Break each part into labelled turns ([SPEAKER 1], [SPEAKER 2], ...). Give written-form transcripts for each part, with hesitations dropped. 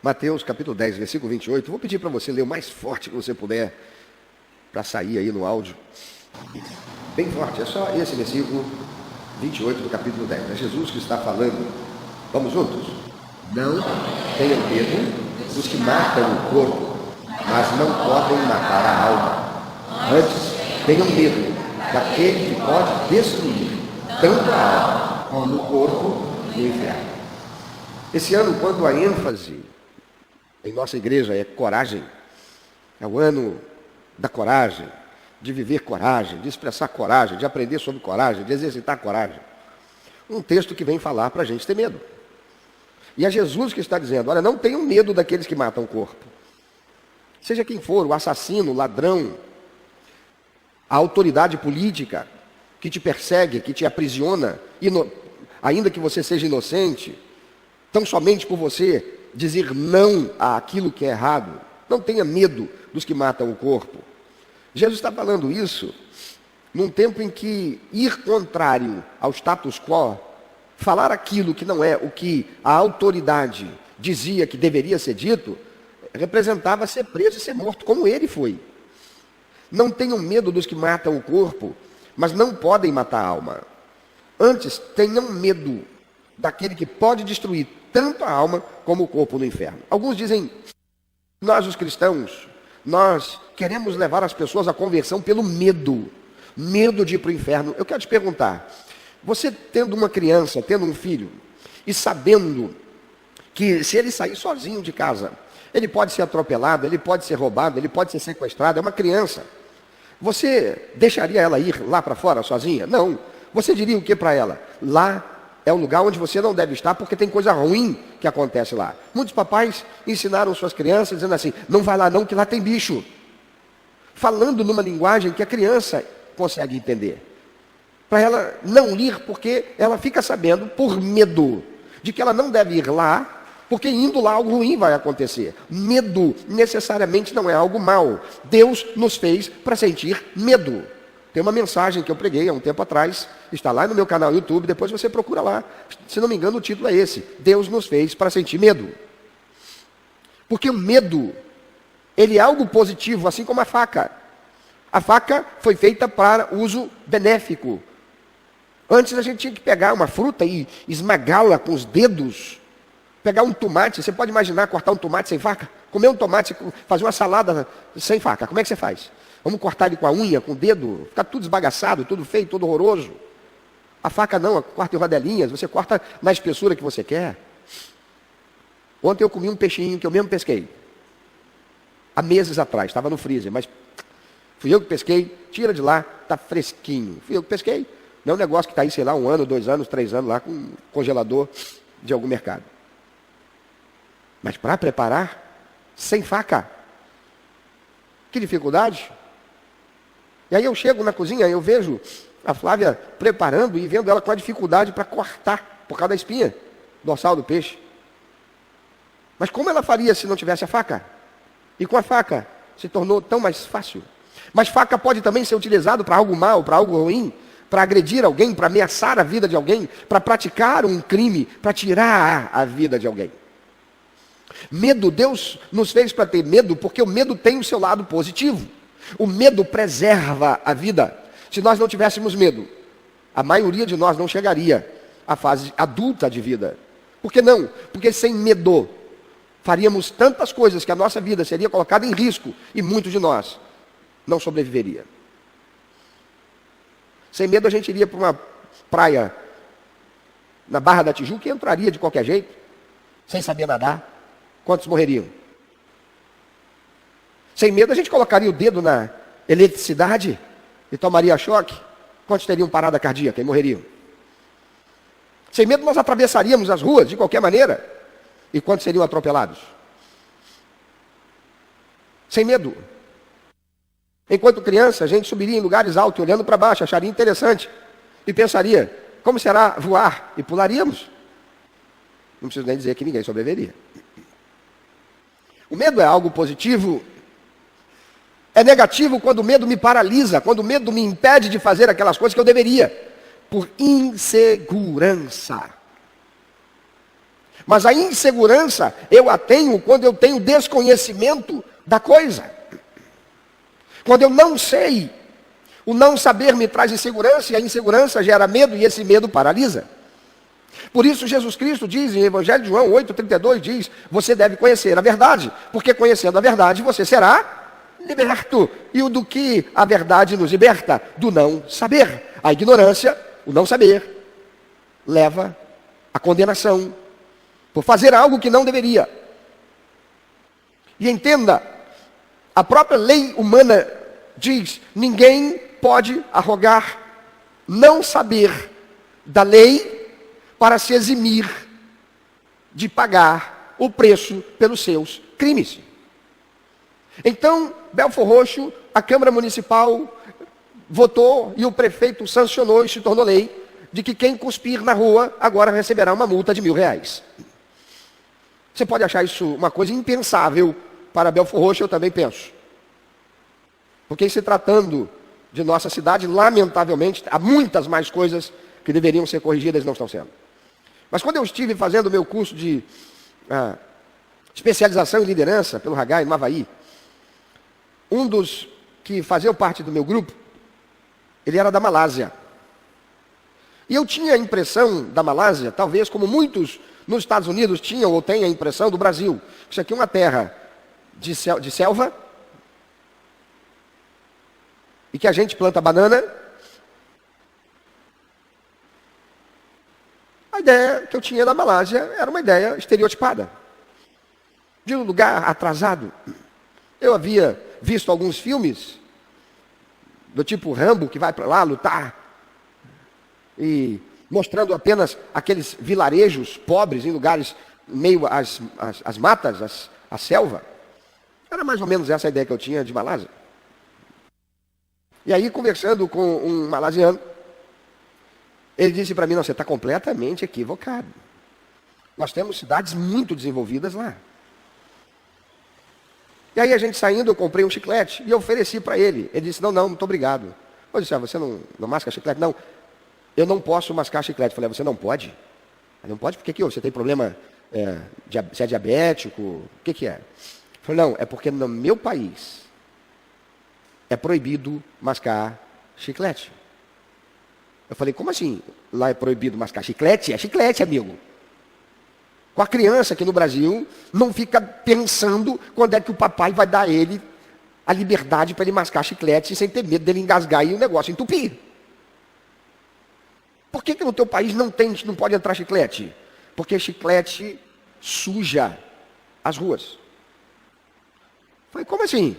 [SPEAKER 1] Mateus capítulo 10, versículo 28. Vou pedir para você ler o mais forte que você puder, para sair aí no áudio. Bem forte, é só esse versículo 28 do capítulo 10. É Jesus que está falando. Vamos juntos? Não tenham medo dos que matam o corpo, mas não podem matar a alma. Antes, tenham medo daquele que pode destruir tanto a alma como o corpo no inferno. Esse ano, quando a ênfase em nossa igreja é coragem, é o ano da coragem, de viver coragem, de expressar coragem, de aprender sobre coragem, de exercitar coragem. Um texto que vem falar para a gente ter medo. E é Jesus que está dizendo, olha, não tenham medo daqueles que matam o corpo. Seja quem for, o assassino, o ladrão, a autoridade política que te persegue, que te aprisiona, ainda que você seja inocente, tão somente por você dizer não àquilo que é errado. Não tenha medo dos que matam o corpo. Jesus está falando isso num tempo em que ir contrário ao status quo, falar aquilo que não é o que a autoridade dizia que deveria ser dito, representava ser preso e ser morto, como ele foi. Não tenham medo dos que matam o corpo, mas não podem matar a alma. Antes, tenham medo daquele que pode destruir tanto a alma como o corpo no inferno. Alguns dizem, nós os cristãos, nós queremos levar as pessoas à conversão pelo medo de ir para o inferno. Eu quero te perguntar, você tendo uma criança, tendo um filho, e sabendo que se ele sair sozinho de casa, ele pode ser atropelado, ele pode ser roubado, ele pode ser sequestrado, é uma criança. Você deixaria ela ir lá para fora sozinha? Não. Você diria o que para ela? Lá é um lugar onde você não deve estar, porque tem coisa ruim que acontece lá. Muitos papais ensinaram suas crianças dizendo assim, não vai lá não, que lá tem bicho. Falando numa linguagem que a criança consegue entender. Para ela não ir, porque ela fica sabendo, por medo, de que ela não deve ir lá, porque indo lá algo ruim vai acontecer. Medo necessariamente não é algo mal. Deus nos fez para sentir medo. Tem uma mensagem que eu preguei há um tempo atrás, está lá no meu canal YouTube, depois você procura lá. Se não me engano, o título é esse: Deus nos fez para sentir medo. Porque o medo, ele é algo positivo, assim como a faca. A faca foi feita para uso benéfico. Antes a gente tinha que pegar uma fruta e esmagá-la com os dedos. Pegar um tomate, você pode imaginar cortar um tomate sem faca? Comer um tomate, fazer uma salada sem faca, como é que você faz? Vamos cortar ele com a unha, com o dedo, fica tudo esbagaçado, tudo feio, tudo horroroso. A faca não, corta em rodelinhas, você corta na espessura que você quer. Ontem eu comi um peixinho que eu mesmo pesquei. Há meses atrás, estava no freezer, mas fui eu que pesquei, tira de lá, está fresquinho. Fui eu que pesquei. Não é um negócio que está aí, sei lá, 1 ano, 2 anos, 3 anos lá, com um congelador de algum mercado. Mas para preparar, sem faca. Que dificuldade. E aí eu chego na cozinha, eu vejo a Flávia preparando e vendo ela com a dificuldade para cortar, por causa da espinha dorsal do peixe. Mas como ela faria se não tivesse a faca? E com a faca se tornou tão mais fácil. Mas faca pode também ser utilizado para algo mal, para algo ruim, para agredir alguém, para ameaçar a vida de alguém, para praticar um crime, para tirar a vida de alguém. Medo, Deus nos fez para ter medo, porque o medo tem o seu lado positivo. O medo preserva a vida. Se nós não tivéssemos medo, a maioria de nós não chegaria à fase adulta de vida. Por que não? Porque sem medo, faríamos tantas coisas que a nossa vida seria colocada em risco e muitos de nós não sobreviveria. Sem medo a gente iria para uma praia na Barra da Tijuca e entraria de qualquer jeito, sem saber nadar. Quantos morreriam? Sem medo a gente colocaria o dedo na eletricidade e tomaria choque. Quantos teriam parada cardíaca e morreriam? Sem medo nós atravessaríamos as ruas de qualquer maneira. E quantos seriam atropelados? Sem medo. Enquanto criança, a gente subiria em lugares altos, olhando para baixo, acharia interessante. E pensaria, como será voar? E pularíamos. Não preciso nem dizer que ninguém sobreviveria. O medo é algo positivo. É negativo quando o medo me paralisa, quando o medo me impede de fazer aquelas coisas que eu deveria, por insegurança. Mas a insegurança eu a tenho quando eu tenho desconhecimento da coisa. Quando eu não sei, o não saber me traz insegurança, e a insegurança gera medo, e esse medo paralisa. Por isso Jesus Cristo diz em Evangelho de João 8,32, diz, você deve conhecer a verdade, porque conhecendo a verdade você será liberto. E o do que a verdade nos liberta? Do não saber. A ignorância, o não saber, leva à condenação, por fazer algo que não deveria. E entenda, a própria lei humana diz, ninguém pode arrogar não saber da lei para se eximir de pagar o preço pelos seus crimes. Então, Belfor Roxo, a Câmara Municipal votou e o prefeito sancionou e se tornou lei de que quem cuspir na rua agora receberá uma multa de R$1.000. Você pode achar isso uma coisa impensável para Belfor Roxo, eu também penso. Porque se tratando de nossa cidade, lamentavelmente, há muitas mais coisas que deveriam ser corrigidas e não estão sendo. Mas quando eu estive fazendo o meu curso de especialização em liderança pelo Haggai, no Havaí, um dos que faziam parte do meu grupo, ele era da Malásia. E eu tinha a impressão da Malásia, talvez como muitos nos Estados Unidos tinham ou têm a impressão do Brasil. Isso aqui é uma terra de selva, e que a gente planta banana. A ideia que eu tinha da Malásia era uma ideia estereotipada, de um lugar atrasado. Eu havia visto alguns filmes, do tipo Rambo, que vai para lá lutar, e mostrando apenas aqueles vilarejos pobres em lugares meio às matas, à selva. Era mais ou menos essa a ideia que eu tinha de Malásia. E aí, conversando com um malasiano, ele disse para mim, não, você está completamente equivocado. Nós temos cidades muito desenvolvidas lá. E aí, a gente saindo, eu comprei um chiclete e eu ofereci para ele. Ele disse, não, muito obrigado. Eu disse, você não masca chiclete? Não, eu não posso mascar chiclete. Eu falei, você não pode? Não pode? Por que você tem problema? Você é diabético? O que é? Eu falei, não, é porque no meu país é proibido mascar chiclete. Eu falei, como assim? Lá é proibido mascar chiclete? É chiclete, amigo. Com a criança aqui no Brasil, não fica pensando quando é que o papai vai dar a ele a liberdade para ele mascar chiclete sem ter medo dele engasgar e o negócio entupir. Por que no teu país não pode entrar chiclete? Porque chiclete suja as ruas. Eu falei, como assim?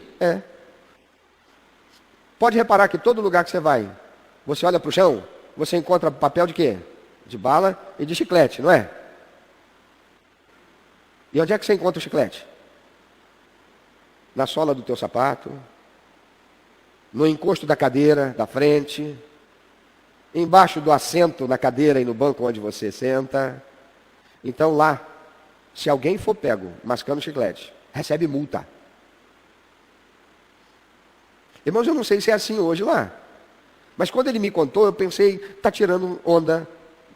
[SPEAKER 1] Pode reparar que todo lugar que você vai, você olha para o chão, você encontra papel de quê? De bala e de chiclete, não é? E onde é que você encontra o chiclete? Na sola do teu sapato, no encosto da cadeira da frente, embaixo do assento na cadeira e no banco onde você senta. Então lá, se alguém for pego mascando chiclete, recebe multa. Irmãos, eu não sei se é assim hoje lá. Mas quando ele me contou, eu pensei, está tirando onda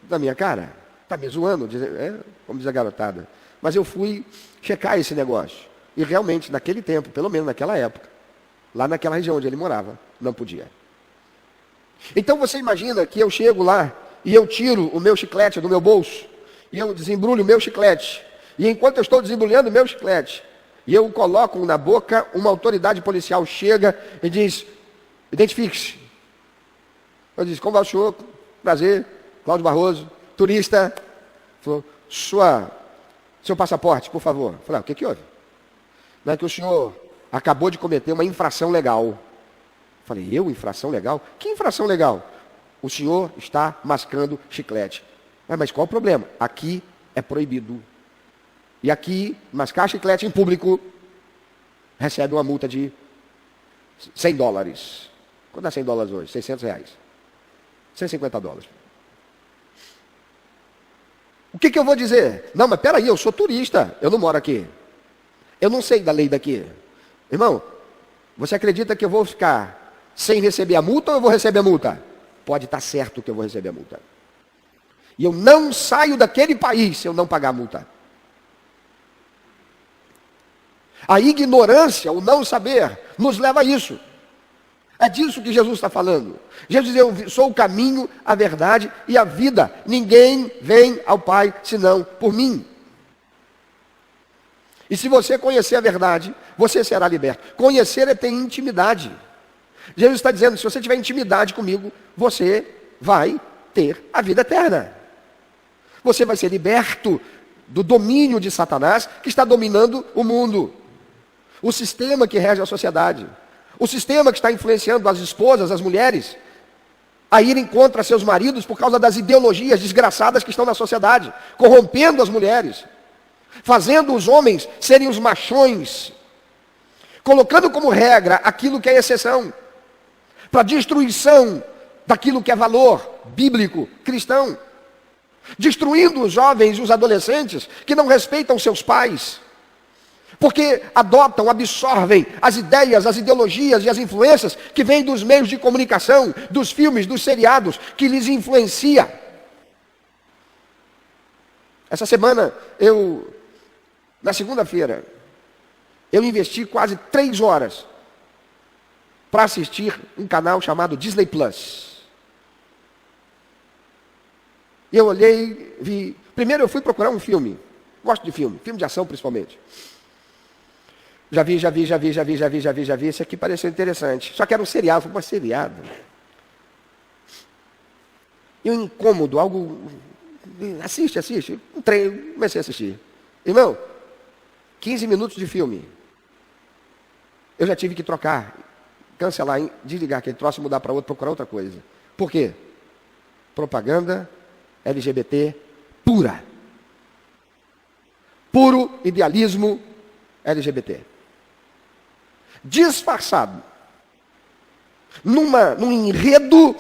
[SPEAKER 1] da minha cara. Está me zoando, como diz a garotada. Mas eu fui checar esse negócio. E realmente, naquele tempo, pelo menos naquela época, lá naquela região onde ele morava, não podia. Então você imagina que eu chego lá e eu tiro o meu chiclete do meu bolso, e eu desembrulho o meu chiclete. E enquanto eu estou desembrulhando o meu chiclete, e eu coloco na boca, uma autoridade policial chega e diz, identifique-se. Eu disse, como vai o senhor? Prazer, Cláudio Barroso, turista. Falou, seu passaporte, por favor. Eu falei, o que houve? Não é que o senhor acabou de cometer uma infração legal. Eu falei, infração legal? Que infração legal? O senhor está mascando chiclete. Mas qual o problema? Aqui é proibido. E aqui, mascar chiclete em público, recebe uma multa de $100. Quanto é $100 hoje? R$600. $150. O que eu vou dizer? Não, mas peraí, eu sou turista, eu não moro aqui. Eu não sei da lei daqui. Irmão, você acredita que eu vou ficar sem receber a multa ou eu vou receber a multa? Pode estar certo que eu vou receber a multa. E eu não saio daquele país se eu não pagar a multa. A ignorância, o não saber, nos leva a isso. É disso que Jesus está falando. Jesus diz, eu sou o caminho, a verdade e a vida. Ninguém vem ao Pai senão por mim. E se você conhecer a verdade, você será liberto. Conhecer é ter intimidade. Jesus está dizendo, se você tiver intimidade comigo, você vai ter a vida eterna. Você vai ser liberto do domínio de Satanás, que está dominando o mundo. O sistema que rege a sociedade. O sistema que está influenciando as esposas, as mulheres, a irem contra seus maridos por causa das ideologias desgraçadas que estão na sociedade, corrompendo as mulheres, fazendo os homens serem os machões, colocando como regra aquilo que é exceção, para destruição daquilo que é valor bíblico, cristão, destruindo os jovens e os adolescentes que não respeitam seus pais, porque adotam, absorvem as ideias, as ideologias e as influências que vêm dos meios de comunicação, dos filmes, dos seriados, que lhes influencia. Essa semana, na segunda-feira, eu investi quase 3 horas para assistir um canal chamado Disney Plus. E eu olhei, vi... Primeiro eu fui procurar um filme. Gosto de filme de ação principalmente. Já vi. Esse aqui pareceu interessante. Só que era um seriado. Falei, mas seriado? E um incômodo, algo... Assiste. Um treino, comecei a assistir. Irmão, 15 minutos de filme. Eu já tive que trocar, cancelar, desligar aquele troço e mudar para outro, procurar outra coisa. Por quê? Propaganda LGBT pura. Puro idealismo LGBT. Disfarçado. Num enredo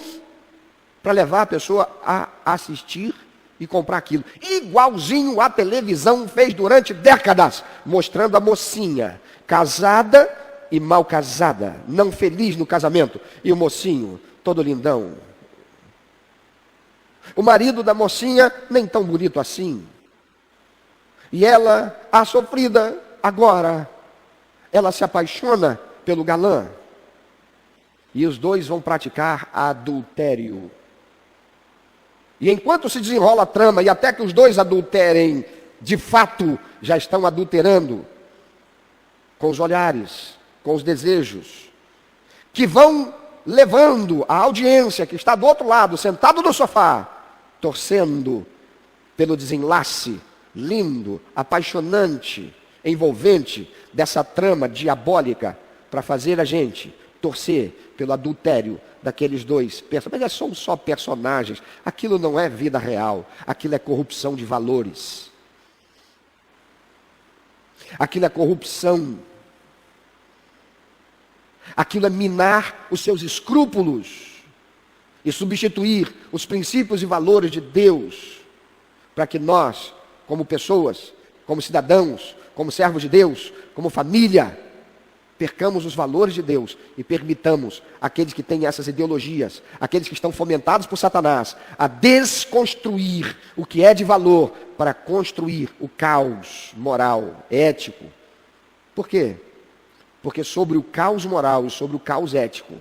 [SPEAKER 1] para levar a pessoa a assistir e comprar aquilo. Igualzinho a televisão fez durante décadas, mostrando a mocinha casada e mal casada, não feliz no casamento, e o mocinho todo lindão. O marido da mocinha nem tão bonito assim. E ela, a sofrida, agora, ela se apaixona pelo galã. E os dois vão praticar adultério. E enquanto se desenrola a trama, e até que os dois adulterem, de fato, já estão adulterando, com os olhares, com os desejos, que vão levando a audiência que está do outro lado, sentado no sofá, torcendo pelo desenlace lindo, apaixonante, envolvente dessa trama diabólica para fazer a gente torcer pelo adultério daqueles dois personagens. Mas são só personagens. Aquilo não é vida real. Aquilo é corrupção de valores. Aquilo é corrupção. Aquilo é minar os seus escrúpulos e substituir os princípios e valores de Deus para que nós, como pessoas, como cidadãos, como servos de Deus, como família, percamos os valores de Deus e permitamos aqueles que têm essas ideologias, aqueles que estão fomentados por Satanás, a desconstruir o que é de valor para construir o caos moral, ético. Por quê? Porque sobre o caos moral e sobre o caos ético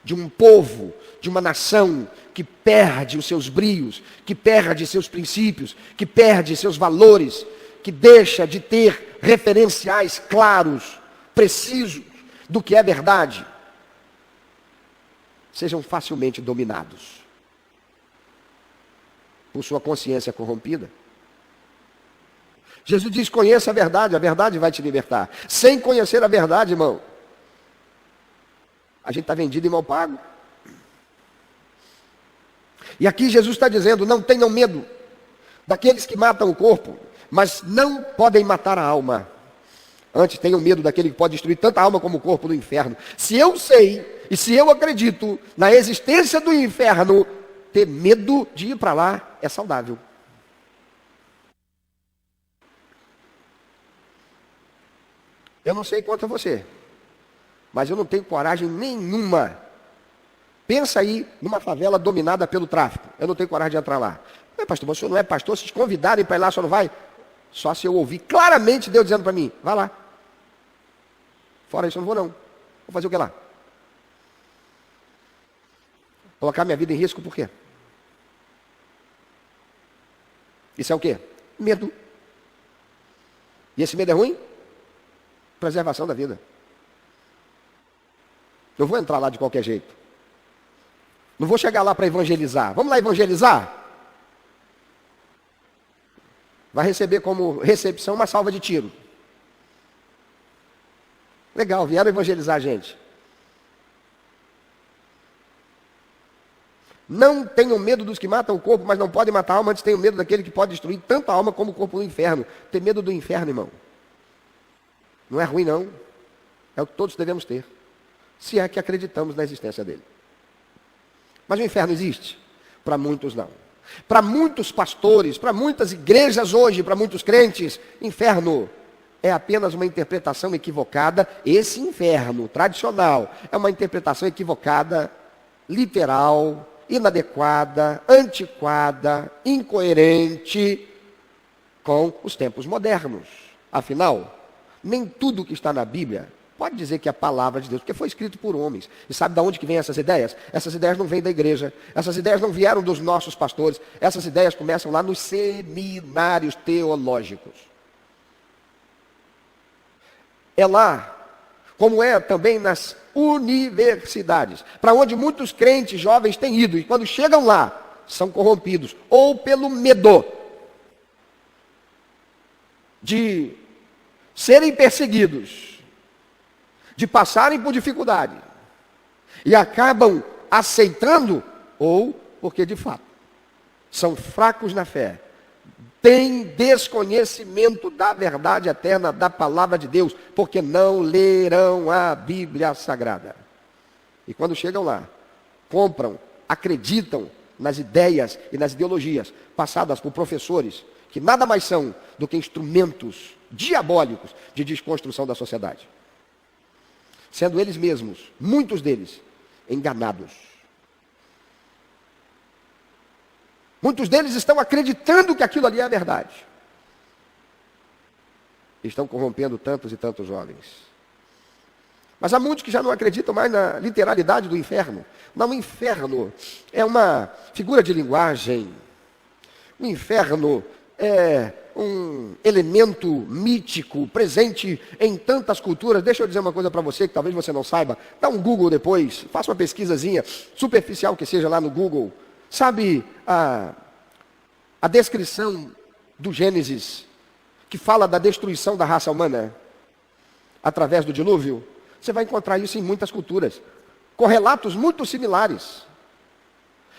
[SPEAKER 1] de um povo, de uma nação que perde os seus brios, que perde seus princípios, que perde seus valores, que deixa de ter referenciais claros, precisos do que é verdade, sejam facilmente dominados por sua consciência corrompida. Jesus diz, conheça a verdade vai te libertar. Sem conhecer a verdade, irmão, a gente está vendido e mal pago. E aqui Jesus está dizendo, não tenham medo daqueles que matam o corpo, mas não podem matar a alma. Antes tenham medo daquele que pode destruir tanto a alma como o corpo no inferno. Se eu sei, e se eu acredito na existência do inferno, ter medo de ir para lá é saudável. Eu não sei quanto a você, mas eu não tenho coragem nenhuma. Pensa aí numa favela dominada pelo tráfico. Eu não tenho coragem de entrar lá. Mas, pastor, você não é pastor, se te convidarem para ir lá, você não vai? Só se eu ouvir claramente Deus dizendo para mim, vá lá. Fora isso eu não vou não. Vou fazer o que lá? Colocar minha vida em risco por quê? Isso é o quê? Medo. E esse medo é ruim? Preservação da vida. Não vou entrar lá de qualquer jeito. Não vou chegar lá para evangelizar. Vamos lá evangelizar? Vai receber como recepção uma salva de tiro. Legal, vieram evangelizar a gente. Não tenham medo dos que matam o corpo, mas não podem matar a alma, antes tenham medo daquele que pode destruir tanto a alma como o corpo no inferno. Ter medo do inferno, irmão. Não é ruim, não. É o que todos devemos ter. Se é que acreditamos na existência dele. Mas o inferno existe? Para muitos não. Para muitos pastores, para muitas igrejas hoje, para muitos crentes, inferno é apenas uma interpretação equivocada. Esse inferno tradicional é uma interpretação equivocada, literal, inadequada, antiquada, incoerente com os tempos modernos. Afinal, nem tudo que está na Bíblia pode dizer que é a palavra de Deus, porque foi escrito por homens. E sabe de onde que vêm essas ideias? Essas ideias não vêm da igreja, essas ideias não vieram dos nossos pastores, essas ideias começam lá nos seminários teológicos. É lá, como é também nas universidades, para onde muitos crentes jovens têm ido, e quando chegam lá, são corrompidos, ou pelo medo de serem perseguidos, de passarem por dificuldade, e acabam aceitando, ou porque de fato são fracos na fé, têm desconhecimento da verdade eterna, da palavra de Deus, porque não lerão a Bíblia Sagrada. E quando chegam lá, compram, acreditam nas ideias e nas ideologias passadas por professores, que nada mais são do que instrumentos diabólicos de desconstrução da sociedade. Sendo eles mesmos, muitos deles, enganados. Muitos deles estão acreditando que aquilo ali é a verdade. Estão corrompendo tantos e tantos jovens. Mas há muitos que já não acreditam mais na literalidade do inferno. Não, o inferno é uma figura de linguagem. O inferno é um elemento mítico, presente em tantas culturas. Deixa eu dizer uma coisa para você, que talvez você não saiba. Dá um Google depois, faça uma pesquisazinha, superficial que seja lá no Google. Sabe a descrição do Gênesis, que fala da destruição da raça humana através do dilúvio? Você vai encontrar isso em muitas culturas, com relatos muito similares.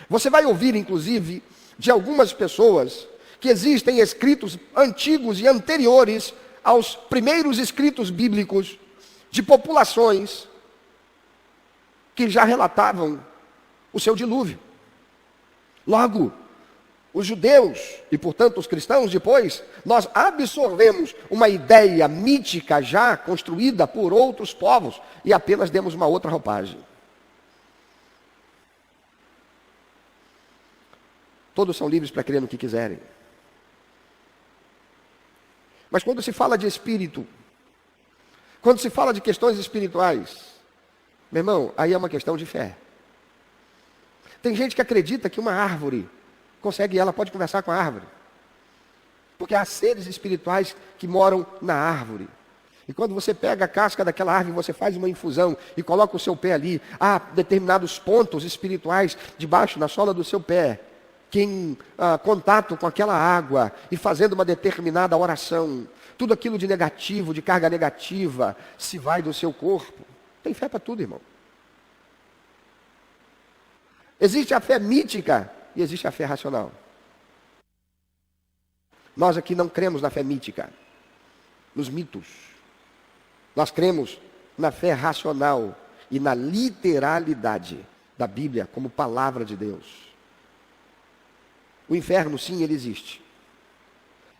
[SPEAKER 1] Você vai ouvir, inclusive, de algumas pessoas que existem escritos antigos e anteriores aos primeiros escritos bíblicos de populações que já relatavam o seu dilúvio. Logo, os judeus, e portanto os cristãos depois, nós absorvemos uma ideia mítica já construída por outros povos e apenas demos uma outra roupagem. Todos são livres para crer no que quiserem. Mas quando se fala de espírito, quando se fala de questões espirituais, meu irmão, aí é uma questão de fé. Tem gente que acredita que uma árvore ela pode conversar com a árvore. Porque há seres espirituais que moram na árvore. E quando você pega a casca daquela árvore, você faz uma infusão e coloca o seu pé ali, há determinados pontos espirituais debaixo, na sola do seu pé, que em contato com aquela água e fazendo uma determinada oração, tudo aquilo de negativo, de carga negativa, se vai do seu corpo. Tem fé para tudo, irmão. Existe a fé mítica e existe a fé racional. Nós aqui não cremos na fé mítica, nos mitos. Nós cremos na fé racional e na literalidade da Bíblia como palavra de Deus. O inferno, sim, ele existe.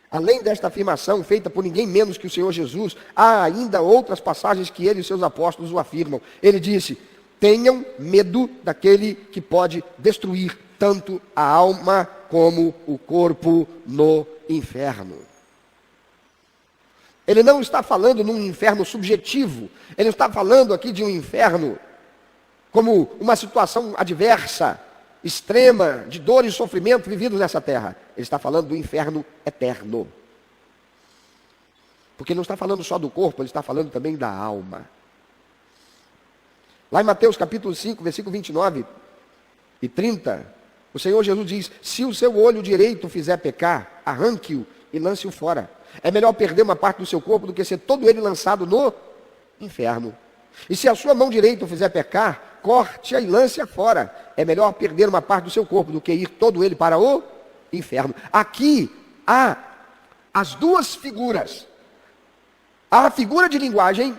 [SPEAKER 1] Além desta afirmação feita por ninguém menos que o Senhor Jesus, há ainda outras passagens que ele e seus apóstolos o afirmam. Ele disse: tenham medo daquele que pode destruir tanto a alma como o corpo no inferno. Ele não está falando num inferno subjetivo. Ele não está falando aqui de um inferno como uma situação adversa, extrema, de dor e sofrimento vividos nessa terra. Ele está falando do inferno eterno. Porque ele não está falando só do corpo, ele está falando também da alma. Lá em Mateus capítulo 5, versículo 29 e 30, o Senhor Jesus diz: se o seu olho direito fizer pecar, arranque-o e lance-o fora. É melhor perder uma parte do seu corpo do que ser todo ele lançado no inferno. E se a sua mão direita o fizer pecar, corte-a e lance-a fora. É melhor perder uma parte do seu corpo do que ir todo ele para o inferno. Aqui há as duas figuras. Há a figura de linguagem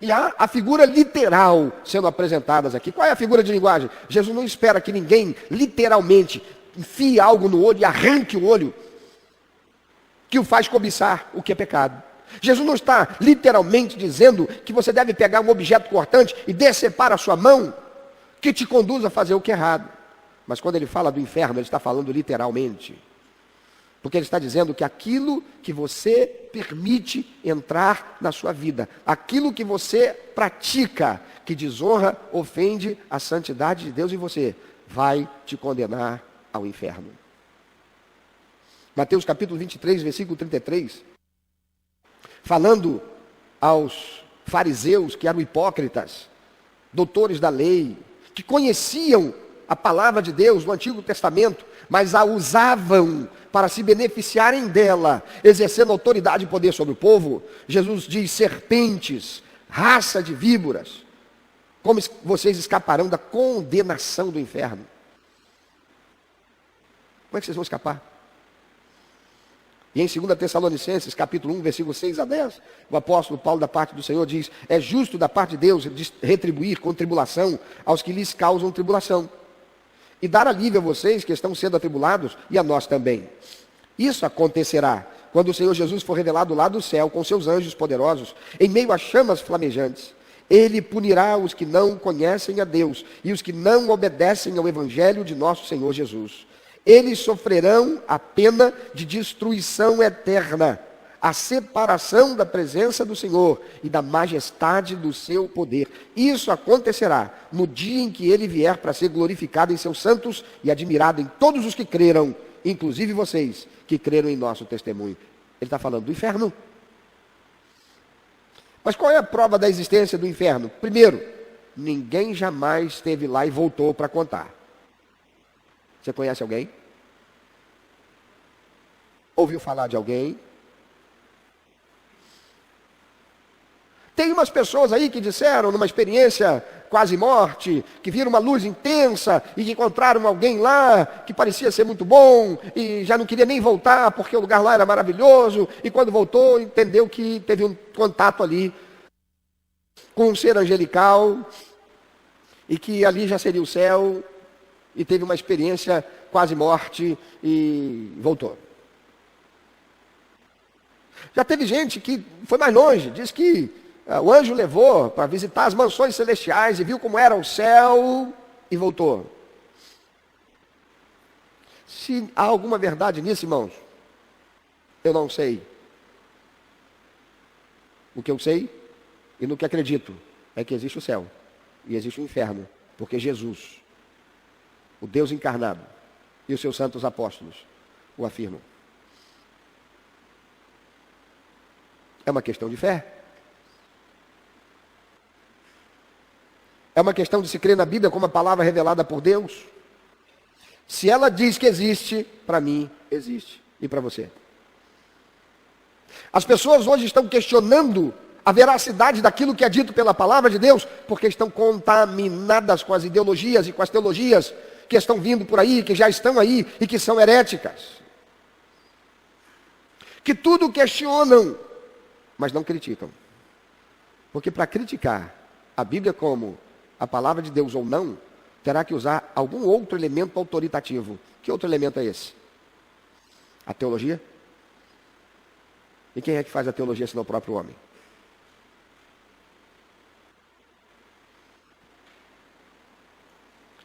[SPEAKER 1] e há a figura literal sendo apresentadas aqui. Qual é a figura de linguagem? Jesus não espera que ninguém literalmente enfie algo no olho e arranque o olho, que o faz cobiçar o que é pecado. Jesus não está literalmente dizendo que você deve pegar um objeto cortante e decepar a sua mão, que te conduz a fazer o que é errado. Mas quando ele fala do inferno, ele está falando literalmente. Porque ele está dizendo que aquilo que você permite entrar na sua vida, aquilo que você pratica, que desonra, ofende a santidade de Deus em você, vai te condenar ao inferno. Mateus capítulo 23, versículo 33, falando aos fariseus que eram hipócritas, doutores da lei, que conheciam a palavra de Deus no Antigo Testamento, mas a usavam para se beneficiarem dela, exercendo autoridade e poder sobre o povo. Jesus diz: serpentes, raça de víboras, como vocês escaparão da condenação do inferno? Como é que vocês vão escapar? E em 2 Tessalonicenses, capítulo 1, versículo 6 a 10, o apóstolo Paulo, da parte do Senhor, diz: é justo da parte de Deus retribuir com tribulação aos que lhes causam tribulação, e dar alívio a vocês que estão sendo atribulados, e a nós também. Isso acontecerá quando o Senhor Jesus for revelado lá do céu com seus anjos poderosos, em meio a chamas flamejantes. Ele punirá os que não conhecem a Deus e os que não obedecem ao evangelho de nosso Senhor Jesus. Eles sofrerão a pena de destruição eterna, a separação da presença do Senhor e da majestade do seu poder. Isso acontecerá no dia em que ele vier para ser glorificado em seus santos e admirado em todos os que creram, inclusive vocês que creram em nosso testemunho. Ele está falando do inferno. Mas qual é a prova da existência do inferno? Primeiro, ninguém jamais esteve lá e voltou para contar. Você conhece alguém? Ouviu falar de alguém? Tem umas pessoas aí que disseram, numa experiência quase morte, que viram uma luz intensa e que encontraram alguém lá que parecia ser muito bom e já não queria nem voltar porque o lugar lá era maravilhoso, e quando voltou entendeu que teve um contato ali com um ser angelical e que ali já seria o céu, e teve uma experiência quase morte e voltou. Já teve gente que foi mais longe, diz que o anjo levou para visitar as mansões celestiais e viu como era o céu e voltou. Se há alguma verdade nisso, irmãos, eu não sei. O que eu sei e no que acredito é que existe o céu e existe o inferno, porque Jesus, o Deus encarnado, e os seus santos apóstolos o afirmam. É uma questão de fé. É uma questão de se crer na Bíblia como a palavra revelada por Deus. Se ela diz que existe, para mim existe. E para você? As pessoas hoje estão questionando a veracidade daquilo que é dito pela palavra de Deus, porque estão contaminadas com as ideologias e com as teologias que estão vindo por aí, que já estão aí e que são heréticas. Que tudo questionam, mas não criticam. Porque para criticar a Bíblia como a palavra de Deus ou não, terá que usar algum outro elemento autoritativo. Que outro elemento é esse? A teologia? E quem é que faz a teologia senão o próprio homem?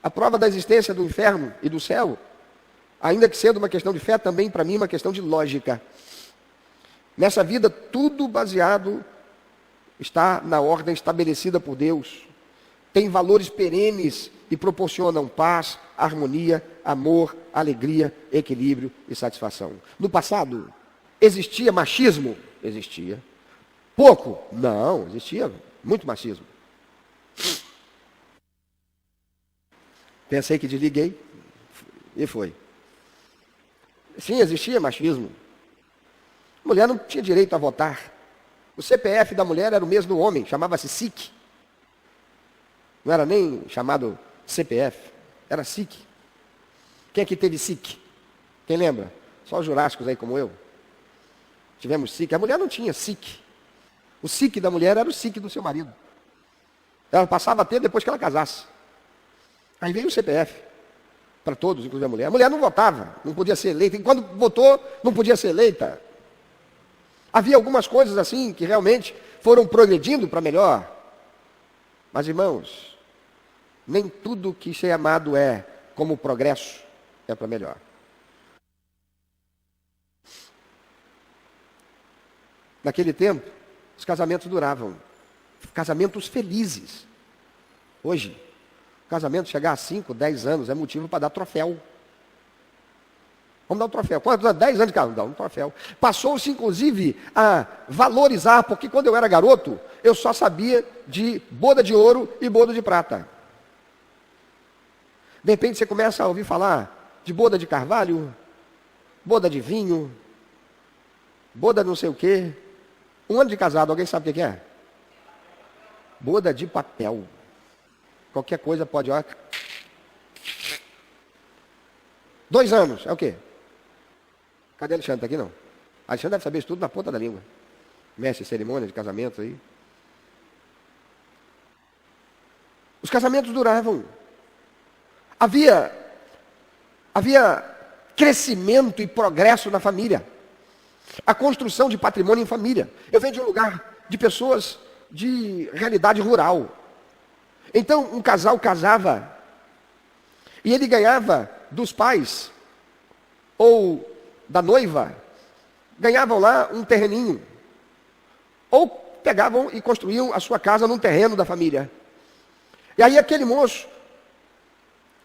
[SPEAKER 1] A prova da existência do inferno e do céu, ainda que sendo uma questão de fé, também para mim uma questão de lógica. Nessa vida, tudo baseado está na ordem estabelecida por Deus. Tem valores perenes e proporcionam paz, harmonia, amor, alegria, equilíbrio e satisfação. No passado, existia machismo? Existia. Pouco? Não, existia muito machismo. Pensei que desliguei e foi. Sim, existia machismo. A mulher não tinha direito a votar. O CPF da mulher era o mesmo do homem, chamava-se SIC. Não era nem chamado CPF, era SIC. Quem é que teve SIC? Quem lembra? Só os jurássicos aí como eu. Tivemos SIC. A mulher não tinha SIC. O SIC da mulher era o SIC do seu marido. Ela passava a ter depois que ela casasse. Aí veio o CPF. Para todos, inclusive a mulher. A mulher não votava, não podia ser eleita. E quando votou, não podia ser eleita. Havia algumas coisas assim que realmente foram progredindo para melhor. Mas, irmãos, nem tudo que ser amado é como progresso é para melhor. Naquele tempo, os casamentos duravam. Casamentos felizes. Hoje, o casamento chegar a 5, 10 anos é motivo para dar troféu. Vamos dar um troféu. Quantos anos? 10 anos de casa, dá um troféu. Passou-se, inclusive, a valorizar, porque quando eu era garoto, eu só sabia de boda de ouro e boda de prata. De repente você começa a ouvir falar de boda de carvalho, boda de vinho, boda não sei o quê. Um ano de casado, alguém sabe o que é? Boda de papel. Qualquer coisa pode, ó. 2 anos, é o quê? Cadê Alexandre? Está aqui não? Alexandre deve saber isso tudo na ponta da língua. Mestre de cerimônia de casamento aí. Os casamentos duravam. Havia crescimento e progresso na família. A construção de patrimônio em família. Eu venho de um lugar de pessoas de realidade rural. Então, um casal casava e ele ganhava dos pais ou da noiva, ganhavam lá um terreninho. Ou pegavam e construíam a sua casa num terreno da família. E aí aquele moço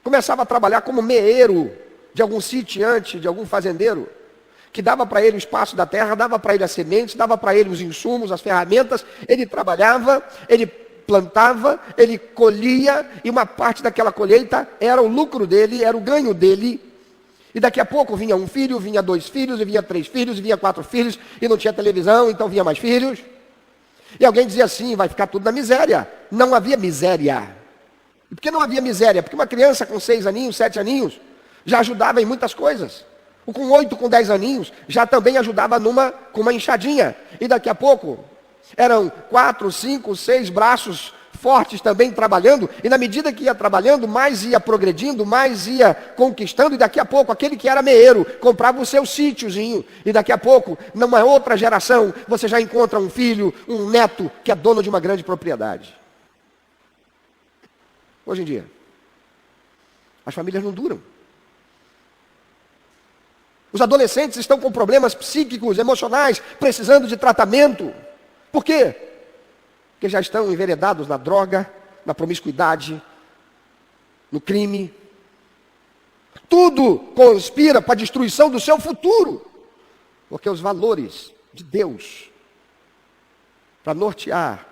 [SPEAKER 1] começava a trabalhar como meeiro de algum sitiante, de algum fazendeiro, que dava para ele o espaço da terra, dava para ele as sementes, dava para ele os insumos, as ferramentas. Ele trabalhava, ele plantava, ele colhia, e uma parte daquela colheita era o lucro dele, era o ganho dele. E daqui a pouco vinha um filho, vinha 2 filhos, e vinha 3 filhos, e vinha 4 filhos, e não tinha televisão, então vinha mais filhos. E alguém dizia assim, vai ficar tudo na miséria. Não havia miséria. E por que não havia miséria? Porque uma criança com 6 aninhos, 7 aninhos, já ajudava em muitas coisas. O com 8, com 10 aninhos, já também ajudava com uma enxadinha. E daqui a pouco, eram 4, 5, 6 braços fortes também trabalhando, e na medida que ia trabalhando, mais ia progredindo, mais ia conquistando, e daqui a pouco, aquele que era meeiro, comprava o seu sítiozinho, e daqui a pouco, numa outra geração, você já encontra um filho, um neto, que é dono de uma grande propriedade. Hoje em dia, as famílias não duram. Os adolescentes estão com problemas psíquicos, emocionais, precisando de tratamento. Por quê? Porque já estão enveredados na droga, na promiscuidade, no crime. Tudo conspira para a destruição do seu futuro. Porque os valores de Deus, para nortear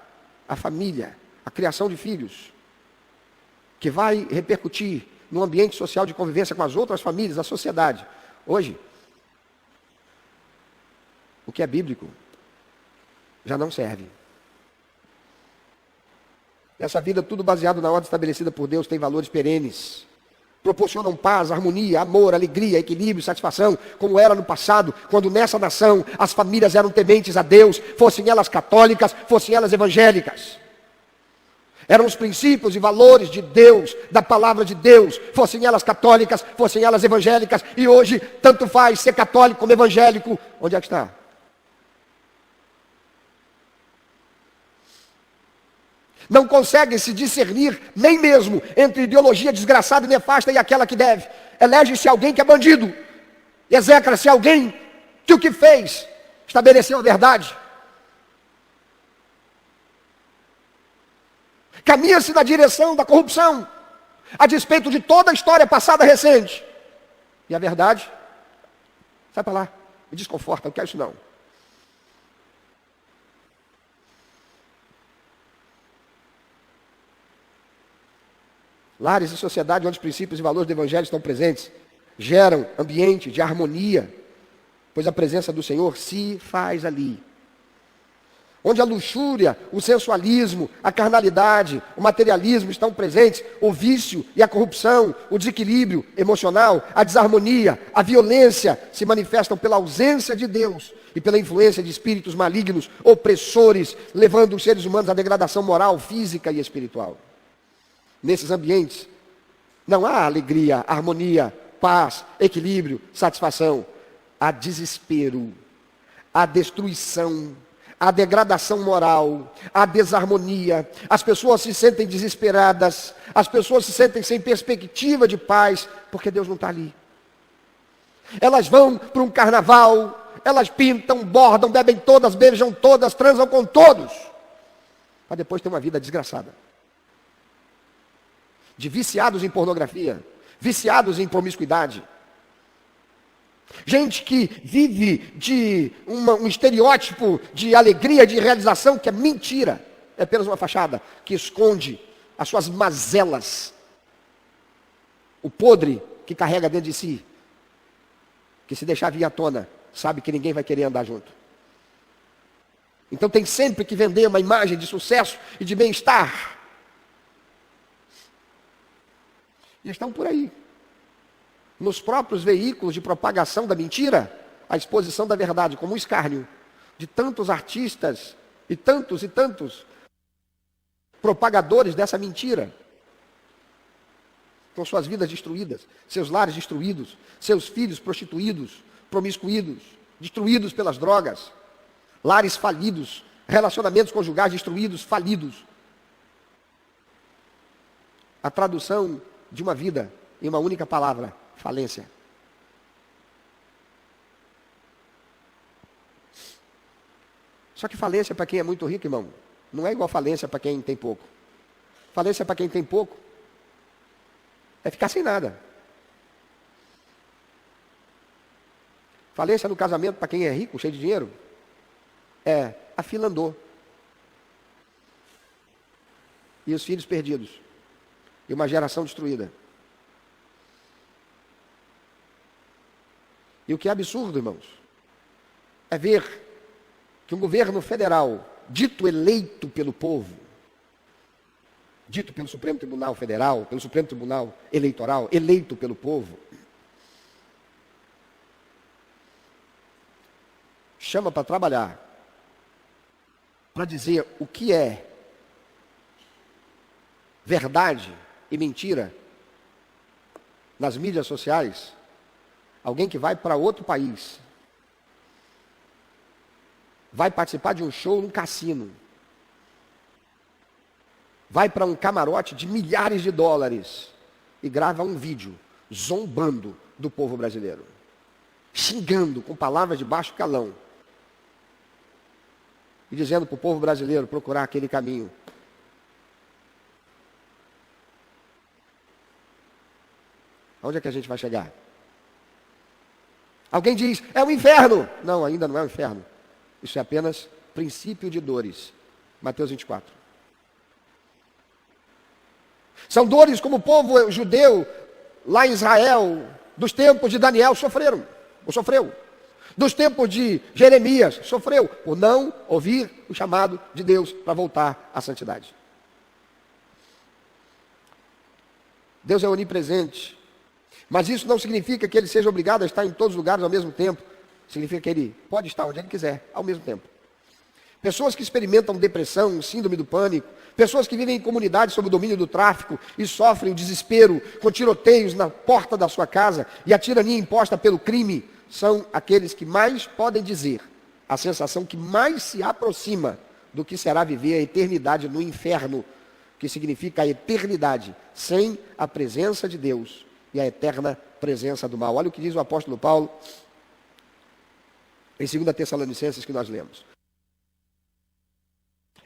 [SPEAKER 1] a família, a criação de filhos, que vai repercutir no ambiente social de convivência com as outras famílias, a sociedade. Hoje, o que é bíblico já não serve. Nessa vida, tudo baseado na ordem estabelecida por Deus, tem valores perenes. Proporcionam paz, harmonia, amor, alegria, equilíbrio, satisfação, como era no passado, quando nessa nação as famílias eram tementes a Deus, fossem elas católicas, fossem elas evangélicas. Eram os princípios e valores de Deus, da palavra de Deus, fossem elas católicas, fossem elas evangélicas, e hoje tanto faz ser católico como evangélico. Onde é que está? Não conseguem se discernir nem mesmo entre ideologia desgraçada e nefasta e aquela que deve. Elege-se alguém que é bandido. Execra-se alguém que o que fez estabeleceu a verdade. Caminha-se na direção da corrupção, a despeito de toda a história passada recente. E a verdade, sai para lá, me desconforta, não quero isso não. Lares e sociedade onde os princípios e valores do Evangelho estão presentes, geram ambiente de harmonia, pois a presença do Senhor se faz ali. Onde a luxúria, o sensualismo, a carnalidade, o materialismo estão presentes, o vício e a corrupção, o desequilíbrio emocional, a desarmonia, a violência se manifestam pela ausência de Deus e pela influência de espíritos malignos, opressores, levando os seres humanos à degradação moral, física e espiritual. Nesses ambientes não há alegria, harmonia, paz, equilíbrio, satisfação. Há desespero, há destruição, há degradação moral, há desarmonia. As pessoas se sentem desesperadas, as pessoas se sentem sem perspectiva de paz, porque Deus não está ali. Elas vão para um carnaval, elas pintam, bordam, bebem todas, beijam todas, transam com todos, para depois ter uma vida desgraçada. De viciados em pornografia, viciados em promiscuidade. Gente que vive de um estereótipo de alegria, de realização, que é mentira. É apenas uma fachada que esconde as suas mazelas. O podre que carrega dentro de si. Que se deixar vir à tona, sabe que ninguém vai querer andar junto. Então tem sempre que vender uma imagem de sucesso e de bem-estar. E estão por aí. Nos próprios veículos de propagação da mentira, a exposição da verdade como um escárnio de tantos artistas e tantos propagadores dessa mentira, com suas vidas destruídas, seus lares destruídos, seus filhos prostituídos, promiscuídos, destruídos pelas drogas, lares falidos, relacionamentos conjugais destruídos, falidos. A tradução de uma vida em uma única palavra: falência. Só que falência para quem é muito rico, irmão, não é igual falência para quem tem pouco. Falência para quem tem pouco é ficar sem nada. Falência no casamento para quem é rico, cheio de dinheiro, é a fila andou. E os filhos perdidos. E uma geração destruída. E o que é absurdo, irmãos, é ver que um governo federal, dito eleito pelo povo, dito pelo Supremo Tribunal Federal, pelo Supremo Tribunal Eleitoral, eleito pelo povo, chama para trabalhar, para dizer o que é verdade e mentira nas mídias sociais. Alguém que vai para outro país, vai participar de um show num cassino, vai para um camarote de milhares de dólares e grava um vídeo zombando do povo brasileiro, xingando com palavras de baixo calão e dizendo para o povo brasileiro procurar aquele caminho. Onde é que a gente vai chegar? Alguém diz, é o inferno. Não, ainda não é o inferno. Isso é apenas princípio de dores. Mateus 24. São dores como o povo judeu, lá em Israel, dos tempos de Daniel, sofreu. Dos tempos de Jeremias, sofreu, por não ouvir o chamado de Deus para voltar à santidade. Deus é onipresente. Mas isso não significa que ele seja obrigado a estar em todos os lugares ao mesmo tempo. Significa que ele pode estar onde ele quiser, ao mesmo tempo. Pessoas que experimentam depressão, síndrome do pânico, pessoas que vivem em comunidades sob o domínio do tráfico e sofrem o desespero com tiroteios na porta da sua casa e a tirania imposta pelo crime, são aqueles que mais podem dizer a sensação que mais se aproxima do que será viver a eternidade no inferno, que significa a eternidade sem a presença de Deus e a eterna presença do mal. Olha o que diz o apóstolo Paulo Em 2 Tessalonicenses que nós lemos.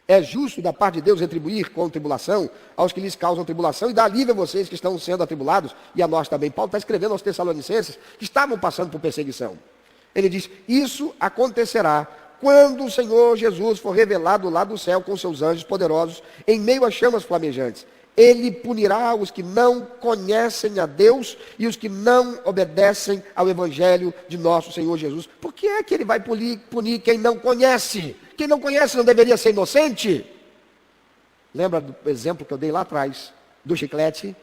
[SPEAKER 1] É justo da parte de Deus retribuir com tribulação aos que lhes causam tribulação e dar alívio a vocês que estão sendo atribulados e a nós também. Paulo está escrevendo aos Tessalonicenses que estavam passando por perseguição. Ele diz, isso acontecerá quando o Senhor Jesus for revelado lá do céu com seus anjos poderosos em meio a chamas flamejantes. Ele punirá os que não conhecem a Deus e os que não obedecem ao Evangelho de nosso Senhor Jesus. Por que é que ele vai punir quem não conhece? Quem não conhece não deveria ser inocente? Lembra do exemplo que eu dei lá atrás, do chiclete?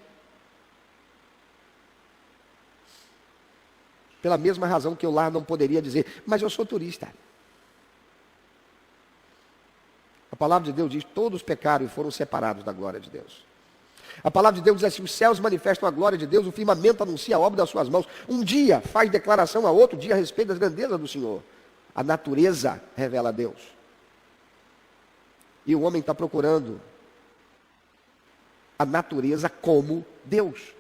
[SPEAKER 1] Pela mesma razão que eu lá não poderia dizer, mas eu sou turista. A palavra de Deus diz, todos pecaram e foram separados da glória de Deus. A palavra de Deus diz assim, os céus manifestam a glória de Deus, o firmamento anuncia a obra das suas mãos. Um dia faz declaração a outro dia a respeito das grandezas do Senhor. A natureza revela a Deus. E o homem está procurando a natureza como Deus.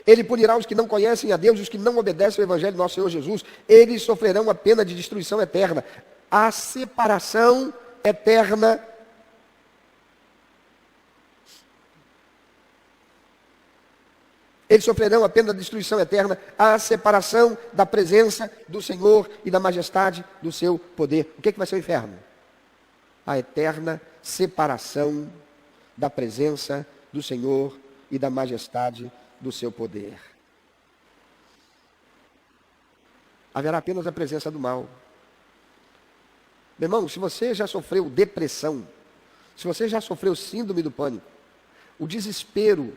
[SPEAKER 1] Ele punirá os que não conhecem a Deus e os que não obedecem ao Evangelho do nosso Senhor Jesus. Eles sofrerão a pena de destruição eterna. A separação eterna. Eles sofrerão a pena da destruição eterna, a separação da presença do Senhor e da majestade do seu poder. O que vai ser o inferno? A eterna separação da presença do Senhor e da majestade do seu poder. Haverá apenas a presença do mal. Meu irmão, se você já sofreu depressão, se você já sofreu síndrome do pânico, o desespero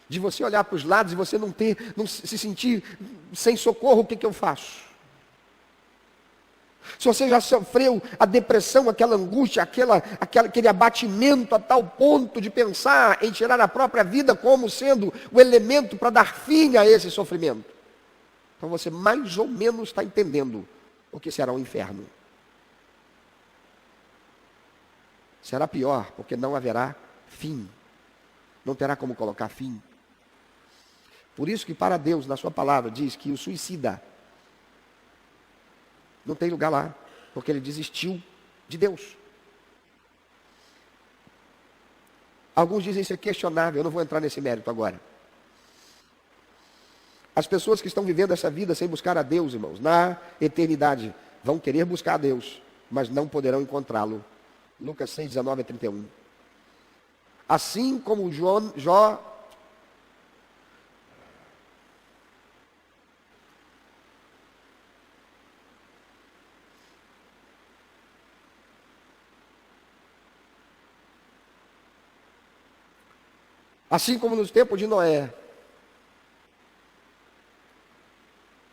[SPEAKER 1] de você olhar para os lados e você não se sentir sem socorro, o que eu faço? Se você já sofreu a depressão, aquela angústia, aquele abatimento a tal ponto de pensar em tirar a própria vida como sendo o elemento para dar fim a esse sofrimento, então você mais ou menos está entendendo o que será o inferno. Será pior, porque não haverá fim. Não terá como colocar fim. Por isso que para Deus, na sua palavra, diz que o suicida não tem lugar lá, porque ele desistiu de Deus. Alguns dizem ser questionável, eu não vou entrar nesse mérito agora. As pessoas que estão vivendo essa vida sem buscar a Deus, irmãos, na eternidade, vão querer buscar a Deus, mas não poderão encontrá-lo. Lucas 6, 19 a 31. Assim como Jó assim como nos tempos de Noé,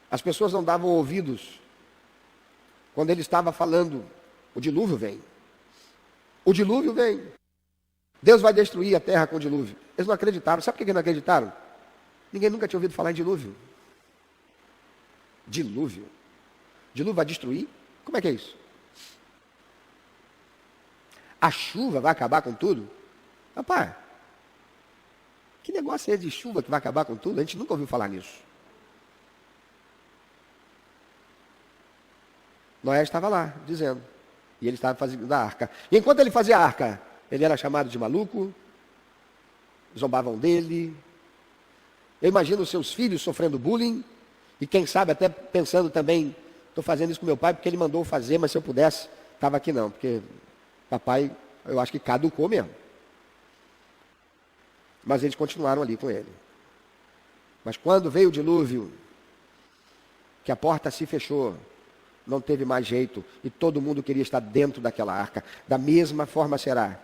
[SPEAKER 1] as pessoas não davam ouvidos quando ele estava falando, o dilúvio vem. O dilúvio vem. Deus vai destruir a terra com o dilúvio. Eles não acreditaram. Sabe por que não acreditaram? Ninguém nunca tinha ouvido falar em dilúvio. Dilúvio. Dilúvio vai destruir? Como é que é isso? A chuva vai acabar com tudo? Rapaz, que negócio é esse de chuva que vai acabar com tudo? A gente nunca ouviu falar nisso. Noé estava lá, dizendo. E ele estava fazendo a arca. E enquanto ele fazia a arca, ele era chamado de maluco, zombavam dele. Eu imagino os seus filhos sofrendo bullying, e quem sabe até pensando também, estou fazendo isso com meu pai porque ele mandou fazer, mas se eu pudesse, estava aqui não, porque papai, eu acho que caducou mesmo. Mas eles continuaram ali com ele. Mas quando veio o dilúvio, que a porta se fechou, não teve mais jeito, e todo mundo queria estar dentro daquela arca. Da mesma forma será.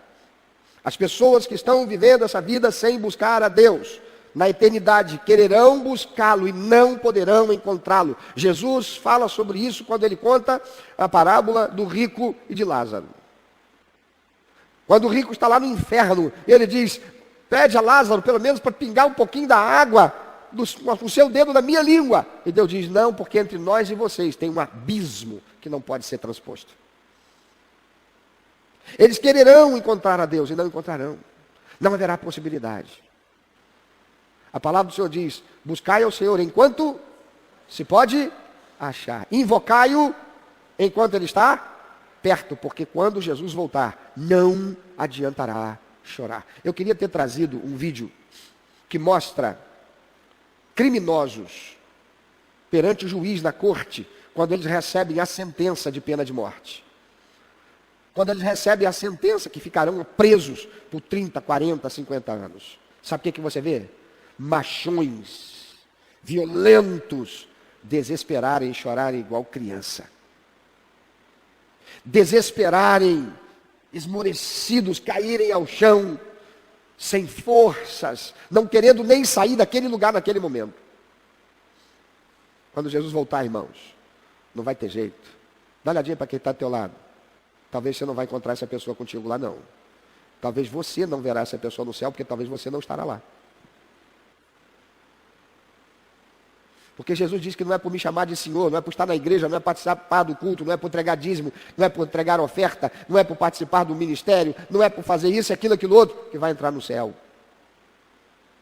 [SPEAKER 1] As pessoas que estão vivendo essa vida sem buscar a Deus, na eternidade, quererão buscá-lo e não poderão encontrá-lo. Jesus fala sobre isso quando ele conta a parábola do rico e de Lázaro. Quando o rico está lá no inferno, ele diz, pede a Lázaro pelo menos para pingar um pouquinho da água com o seu dedo na minha língua. E Deus diz, não, porque entre nós e vocês tem um abismo que não pode ser transposto. Eles quererão encontrar a Deus e não encontrarão. Não haverá possibilidade. A palavra do Senhor diz, buscai ao Senhor enquanto se pode achar. Invocai-o enquanto ele está perto, porque quando Jesus voltar, não adiantará chorar. Eu queria ter trazido um vídeo que mostra criminosos perante o juiz na corte, quando eles recebem a sentença de pena de morte. Quando eles recebem a sentença que ficarão presos por 30, 40, 50 anos. Sabe o que você vê? Machões, violentos, desesperarem e chorarem igual criança. Desesperarem, esmorecidos, caírem ao chão, sem forças, não querendo nem sair daquele lugar naquele momento. Quando Jesus voltar, irmãos, não vai ter jeito. Dá uma olhadinha para quem está ao teu lado. Talvez você não vai encontrar essa pessoa contigo lá, não. Talvez você não verá essa pessoa no céu, porque talvez você não estará lá. Porque Jesus disse que não é por me chamar de Senhor, não é por estar na igreja, não é participar do culto, não é por entregar dízimo, não é por entregar oferta, não é por participar do ministério, não é por fazer isso, aquilo outro, que vai entrar no céu.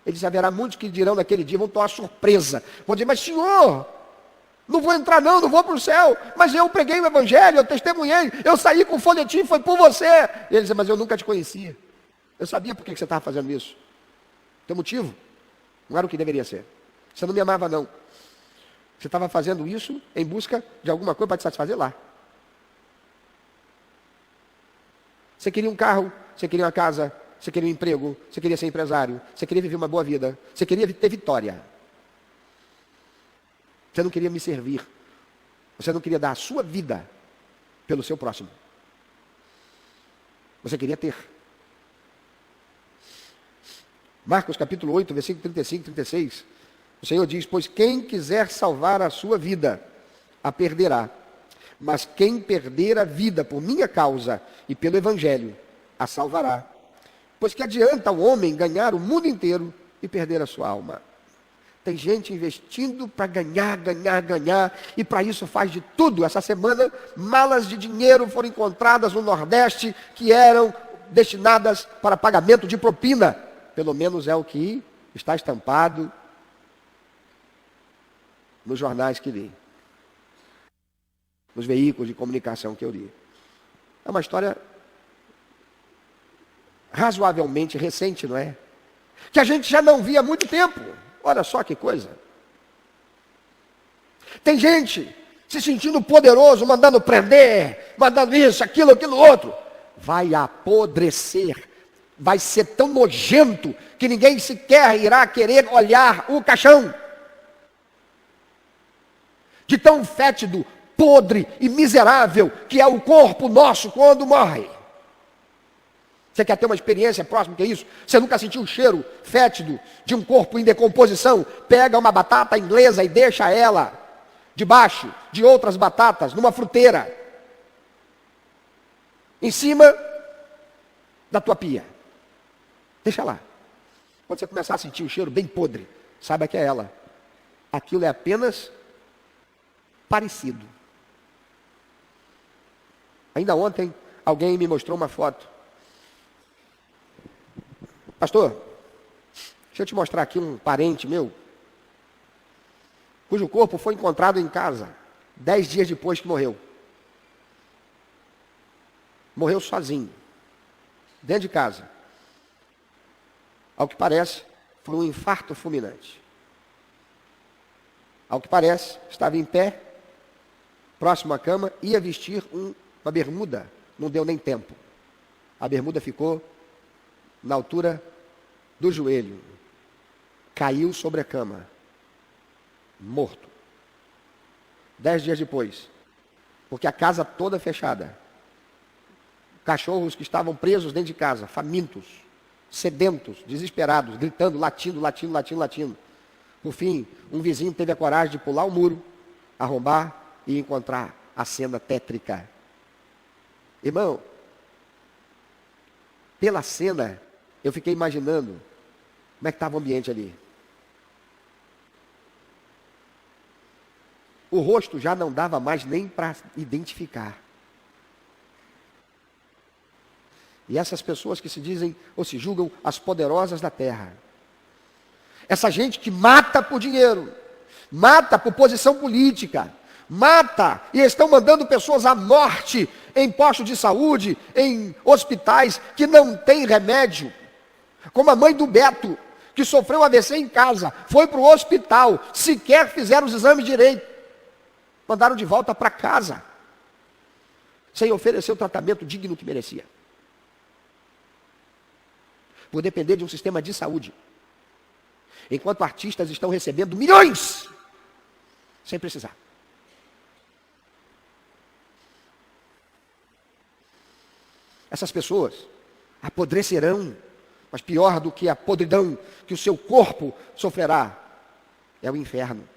[SPEAKER 1] Ele disse, haverá muitos que dirão naquele dia, vão ter uma surpresa. Vão dizer, mas Senhor, não vou entrar não vou para o céu. Mas eu preguei o evangelho, eu testemunhei, eu saí com o folhetim, foi por você. E ele disse, mas eu nunca te conhecia. Eu sabia por que você estava fazendo isso. Teu motivo não era o que deveria ser. Você não me amava não. Você estava fazendo isso em busca de alguma coisa para te satisfazer lá. Você queria um carro, você queria uma casa, você queria um emprego, você queria ser empresário, você queria viver uma boa vida, você queria ter vitória. Você não queria me servir. Você não queria dar a sua vida pelo seu próximo. Você queria ter. Marcos capítulo 8, versículo 35 e 36. O Senhor diz, pois quem quiser salvar a sua vida, a perderá. Mas quem perder a vida por minha causa e pelo Evangelho, a salvará. Pois que adianta o homem ganhar o mundo inteiro e perder a sua alma? Tem gente investindo para ganhar, e para isso faz de tudo. Essa semana, malas de dinheiro foram encontradas no Nordeste que eram destinadas para pagamento de propina. Pelo menos é o que está estampado nos jornais que li, nos veículos de comunicação que eu li. É uma história razoavelmente recente, não é? Que a gente já não via há muito tempo. Olha só que coisa. Tem gente se sentindo poderoso, mandando prender, mandando isso, aquilo outro. Vai apodrecer. Vai ser tão nojento que ninguém sequer irá querer olhar o caixão. De tão fétido, podre e miserável que é o corpo nosso quando morre. Você quer ter uma experiência próxima que é isso? Você nunca sentiu o cheiro fétido de um corpo em decomposição? Pega uma batata inglesa e deixa ela debaixo de outras batatas, numa fruteira, em cima da tua pia. Deixa lá. Quando você começar a sentir o cheiro bem podre, saiba que é ela. Aquilo é apenas parecido. Ainda ontem, alguém me mostrou uma foto. Pastor, deixa eu te mostrar aqui um parente meu, cujo corpo foi encontrado em casa, 10 dias depois que morreu. Morreu sozinho, dentro de casa. Ao que parece, foi um infarto fulminante. Ao que parece, estava em pé, próximo à cama, ia vestir uma bermuda. Não deu nem tempo. A bermuda ficou na altura do joelho. Caiu sobre a cama. Morto. 10 dias depois. Porque a casa toda fechada. Cachorros que estavam presos dentro de casa, famintos, sedentos, desesperados, gritando, latindo. Por fim, um vizinho teve a coragem de pular o muro, arrombar e encontrar a cena tétrica. Irmão, pela cena, eu fiquei imaginando como é que estava o ambiente ali. O rosto já não dava mais nem para identificar. E essas pessoas que se dizem ou se julgam as poderosas da terra. Essa gente que mata por dinheiro, mata por posição política, mata, e estão mandando pessoas à morte em postos de saúde, em hospitais que não têm remédio. Como a mãe do Beto, que sofreu AVC em casa, foi para o hospital, sequer fizeram os exames direito. Mandaram de volta para casa, sem oferecer o tratamento digno que merecia. Por depender de um sistema de saúde. Enquanto artistas estão recebendo milhões, sem precisar. Essas pessoas apodrecerão, mas pior do que a podridão que o seu corpo sofrerá, é o inferno.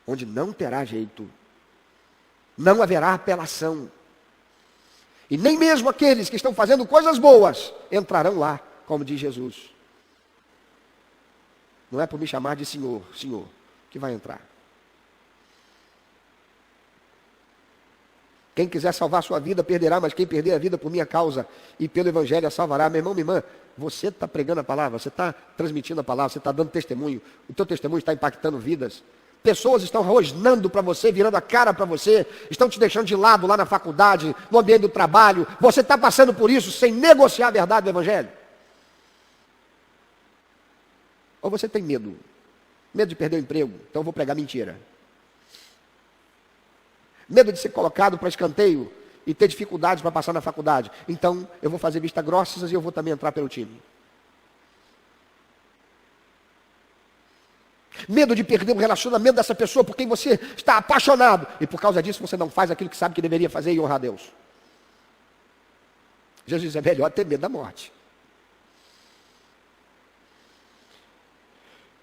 [SPEAKER 1] Onde não terá jeito, não haverá apelação. E nem mesmo aqueles que estão fazendo coisas boas entrarão lá, como diz Jesus. Não é por me chamar de Senhor, Senhor, que vai entrar. Quem quiser salvar a sua vida, perderá, mas quem perder a vida por minha causa e pelo Evangelho a salvará. Meu irmão, minha irmã, você está pregando a palavra, você está transmitindo a palavra, você está dando testemunho, o teu testemunho está impactando vidas. Pessoas estão rosnando para você, virando a cara para você, estão te deixando de lado lá na faculdade, no ambiente do trabalho. Você está passando por isso sem negociar a verdade do Evangelho? Ou você tem medo? Medo de perder o emprego? Então eu vou pregar mentira. Medo de ser colocado para escanteio e ter dificuldades para passar na faculdade? Então eu vou fazer vista grossas e eu vou também entrar pelo time. Medo de perder o relacionamento dessa pessoa por quem você está apaixonado. E por causa disso você não faz aquilo que sabe que deveria fazer e honrar a Deus. Jesus diz, é melhor ter medo da morte.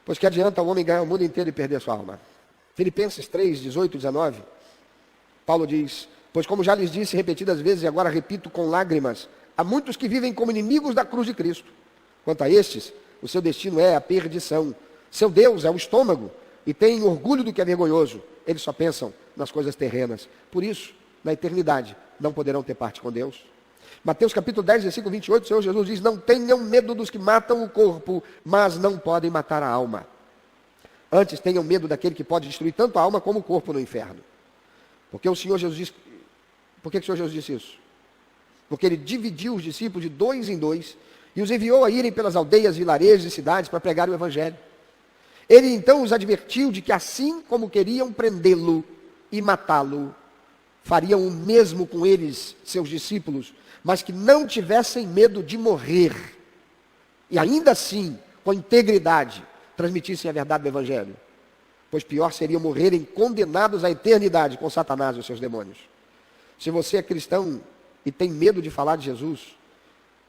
[SPEAKER 1] Pois que adianta o homem ganhar o mundo inteiro e perder a sua alma? Filipenses 3, 18 e 19. Paulo diz, pois como já lhes disse repetidas vezes, e agora repito com lágrimas, há muitos que vivem como inimigos da cruz de Cristo. Quanto a estes, o seu destino é a perdição. Seu Deus é o estômago e tem orgulho do que é vergonhoso. Eles só pensam nas coisas terrenas. Por isso, na eternidade, não poderão ter parte com Deus. Mateus capítulo 10, versículo 28, o Senhor Jesus diz, não tenham medo dos que matam o corpo, mas não podem matar a alma. Antes tenham medo daquele que pode destruir tanto a alma como o corpo no inferno. Porque o Senhor Jesus disse, por que o Senhor Jesus disse isso? Porque ele dividiu os discípulos de 2 em 2 e os enviou a irem pelas aldeias, vilarejos e cidades para pregar o Evangelho. Ele então os advertiu de que assim como queriam prendê-lo e matá-lo, fariam o mesmo com eles, seus discípulos, mas que não tivessem medo de morrer. E ainda assim, com integridade, transmitissem a verdade do Evangelho. Pois pior seria morrerem condenados à eternidade com Satanás e os seus demônios. Se você é cristão e tem medo de falar de Jesus,